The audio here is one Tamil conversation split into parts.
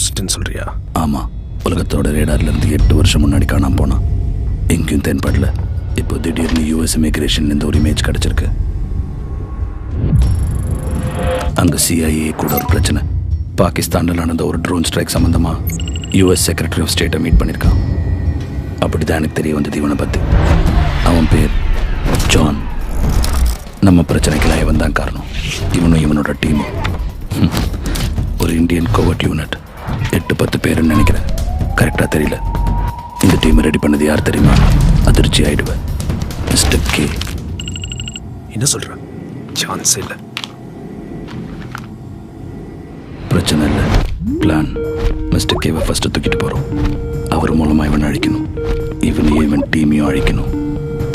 கோஸ்ட்னு சொல்றியா? ஆமாம், உலகத்தோட ரேடார்லேருந்து 8 வருஷம் முன்னாடி காணாமல் போனான். எங்கேயும் தென்படல. இப்போ திடீர்னு யூஎஸ் இமிக்ரேஷன்லேருந்து ஒரு இமேஜ் கிடச்சிருக்கு. அங்கே CIA கூட ஒரு பிரச்சனை. பாகிஸ்தானில் நடந்த ஒரு ட்ரோன் ஸ்ட்ரைக் சம்மந்தமாக US செக்ரட்டரி ஆஃப் ஸ்டேட்டை மீட் பண்ணியிருக்கான். அப்படி தான் எனக்கு தெரிய வந்தது இவனை பற்றி. அவன் பேர் ஜான். நம்ம பிரச்சனைக்கெல்லாம் இவன் தான் காரணம். இவனும் இவனோட டீமும் ஒரு இந்தியன் கோவர்ட் யூனிட். 8-10 பேருன்னு நினைக்கிறேன், கரெக்டாக தெரியல. இந்த டீமை ரெடி பண்ணது யார் தெரியுமா? அதிர்ச்சி ஆயிடுவேன். Mister K. என்ன சொல்ற? சான்ஸ் இல்லை. பிரச்சனை இல்லை, பிளான். மிஸ்டர் கேவை ஃபஸ்ட்டு தூக்கிட்டு போகிறோம். அவர் மூலமாக இவன் அழிக்கணும். இவனையும் இவன் டீமையும் அழிக்கணும்.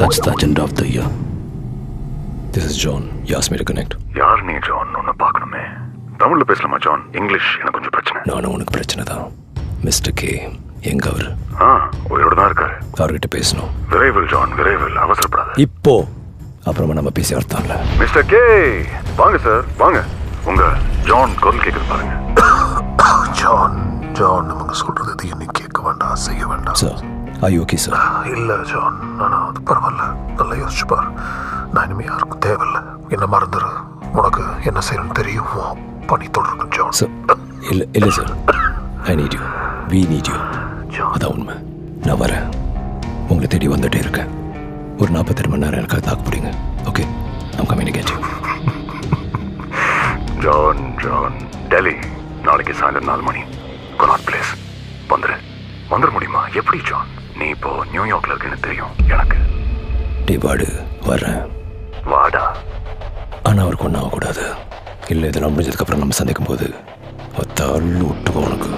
That's the agenda of the year. This is John. You asked me to connect. யார் நீ ஜான்? உன்னை பார்க்கணுமே. தமிழில் பேசலாமா ஜான்? இங்கிலீஷ் எனக்கு கொஞ்சம் பிரச்சனை. நானும் உனக்கு பிரச்சனை தான். மிஸ்டர் கே எங்க அவர்? உயிரோட தான் இருக்காரு. அவர்கிட்ட பேசணும். விரைவில் ஜான், விரைவில். அவசரப்படாத. இப்போ அப்புறமா நம்ம பேசி அர்த்தம் இல்லை. மிஸ்டர் கே வாங்க சார், வாங்க. உங்க ஜான் குரல் கேட்குது பாருங்க. ஜான் ஜான் அவங்க சொல்றது எதையும் நீ கேட்க வேண்டாம், செய்ய வேண்டாம். Sir I okay sir? இல்லை ஜான், ஆனால் அது பரவாயில்ல. நல்லா யோசிச்சு பார். நான் இனிமே யாருக்கும் தேவையில்லை. என்ன மறந்துடு. உனக்கு என்ன செய்யணும்னு தெரியும். பணி தொடரும் ஜான். சார் இல்லை sir, I need you, we need you. அதான் உண்மை. நான் வரேன், உங்களை தேடி வந்துட்டே இருக்கேன். ஒரு 48 மணி நேரம் எனக்காக தாக்கு பிடிங்க. Okay, I'm coming to get you. John John, Delhi நாளைக்கு சாயந்தரம் 4 மணி, கொனாட் பிளேஸ். வந்துட முடியுமா? எப்படி ஜான்? நீ இப்போ நியூயார்க்ல இருக்குன்னு தெரியும் எனக்கு. டே வாடு, வர்றேன். வாடா. ஆனால் அவருக்கு ஒன்றும் ஆகக்கூடாது. இல்லை, இதெல்லாம் முடிஞ்சதுக்கப்புறம் நம்ம சந்திக்கும் போது தள்ளு விட்டுவோம் உனக்கு.